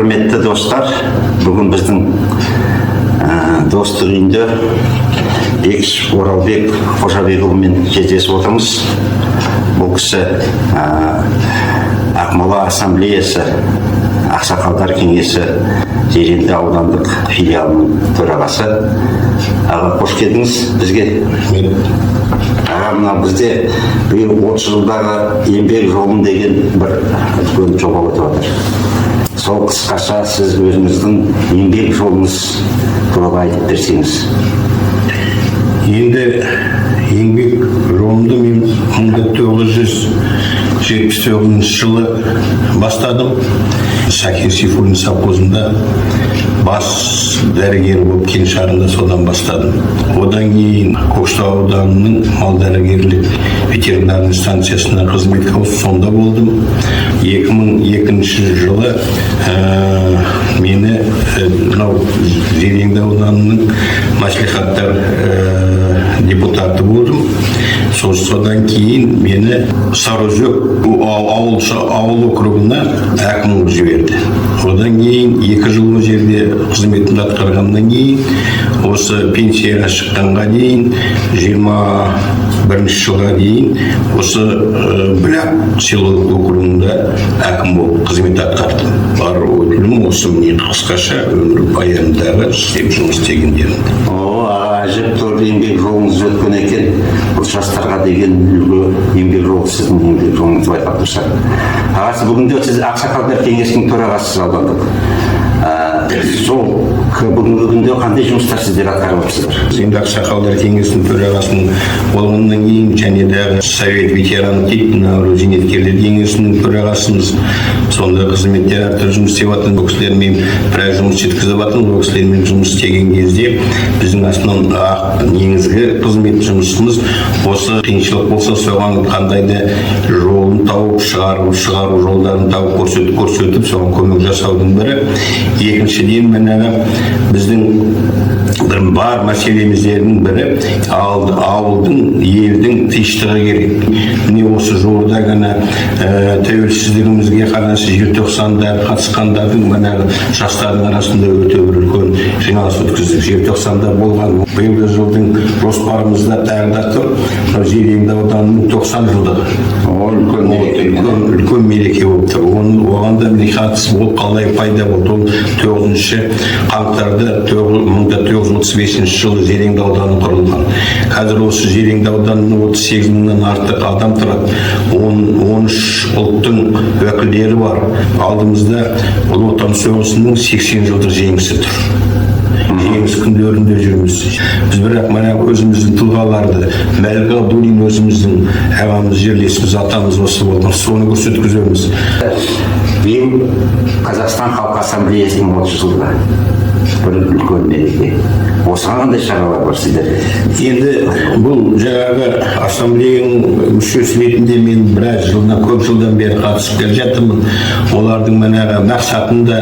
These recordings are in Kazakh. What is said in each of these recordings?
Құрметті достар, бүгін біздің достық үйінде Екіш Оралбек Қожабекұлымен кездесіп отырмыз. Бұл кісі Ақмола ассамблеясы, Ақсақалдар кеңесі Зеренді аудандық филиалының төрағасы. Аға, қош келдіңіз бізге. Аға, мына бізде биыл 30 жылдағы еңбек жолын деген бір үлкен жоба өтіп жатыр. Сол қысқаша сіз өзіңіздің еңбек жолыңыз туралы айтып берсеңіз. Енді еңбек жолымды мен 1979 жылы бастадым. Шакир Сейфуллин совхозында бас дәрігері болып Кеңшарында содан бастадым. Одан кейін Көкшетау ауданының мал дәрігерлік ветеринарный станциясына қызметке ауысып, сонда болдым. 2002 жылы мені Зеренді ауданының мәслихаттар депутаты болдым. Содан кейін мені Сарыөзек ауыл округына әкім болып жіберді. Одан кейін 2 жыл ол жерде қызметімді атқарғаннан кейін, осы пенсияға шыққанға дейін 21 жылға дейін осы Біляк селолық округында әкім болып қызмет атқардым. Бар өтілім осы міне қысқаша өмір баяндағы жұмыс істегендерім. Әжептәуір еңбек жолыңыз өткен екен. Бұл жастарға деген үлгі еңбек жолы сіздің еңбек жолыңызды байқап тұрса. Ағасы, бүгінде сіз Ақсақалдар кеңесінің төрағасысыз аудандық. Сол бүгінгі күнде қандай жұмыстар сіздер атқарып отырсыздар? Енді Ақсақалдар кеңесінің төрағасының болғаннан кейін және дағы Совет ветераны дейді, зейнеткерлер кеңесінің төрағасымыз. Сонда қызметтер әртүрлі жұмыс істеп жатқан бұл кісілермен біраз жұмыс жеткізіп жатқан. Бұл кісілермен жұмыс істеген кезде біздің основной негізгі қызмет жұмысымыз осы қиыншылық болса соған қандай да жолын тауып шығару жолдарын тауып көрсетіп соған көмек жасаудың бірі. Екіншіден біздің бір бар мәселеміздердің бірі ауылдың, елдің тыныштығы керек. Міне осы жолда ғана тәуелсіздігімізге қарсы желтоқсанда қатысқандардың жастардың арасында өте бір үлкен жиналыс өткіздік. Желтоқсанда болған биылғы жылдың жоспарымызда тағы да тұр. Зеренді ауданының 90 жылдығы. Үлкен мереке болып тұр. Оған да қатысып ол қалай пайда болды. 9 қаңтарда 1935 жылы Зеренді ауданы құрылған. Қазір осы Зеренді ауданының 38 мыңнан артық адам тұрады. 13 ұлттың өкілдері бар. Алдымызда Ұлы Отан соғысының 80 жылдық жеңісі тұр. Жеңіс күндерінде жүрміз. Біз бірақ өзіміздің тұлғаларды, Мәлік Ғабдуллин өзіміздің ағамыз, жерлесіміз, атамыз осы болған. Соны көрсеткіземіз. Биыл Қазақстан Халқы Ассамблеясының 30 жылда бір үлкен мереке. Осыған қандай шаралар бар сіздерде? Енді бұл жаңағы ассамблеяның мүшесі ретінде мен көп жылдан бері қатысып келе жатырмын. Олардың мақсатында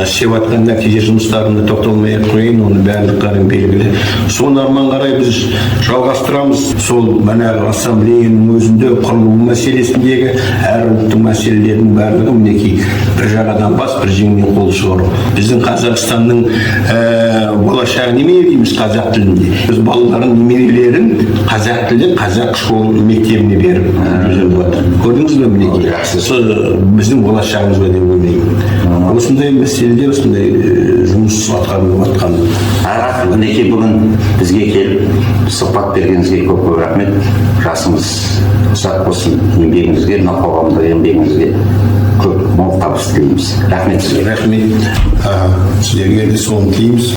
істеп жатқан нәтиже жұмыстарына тоқталмай-ақ қояйын, оны барлықтарың белгілі. Соны арман қарай біз жалғастырамыз. Сол ассамблеяның өзінде құрылу мәселесіндегі әр ұлттың мәселелерінің барлығы мінекей бір жағадан бас, бір жеңнен қол шығару. Біздің Қазақстанның болашағы неме дейміз қазақ тілінде. Біз балаларын, немерелерін қазақ тілі, қазақ школ мектебіне беріп жүріп жатыр. Көрдіңіз бе мінекей? Біздің болашағымыз деп ойлаймын. Осындай мәселеде осындай жұмыс атқарылып жатқан. Мінекей бүгін бізге келіп сұхбат бергеніңізге көп рахмет. Жасыңыз ұзақ болсын, еңбегіңізге, мына қоғамда еңбегіңізге көп мол табыс тілейміз. Рахмет сізге. Рахмет. Сіздерге де соны тілейміз.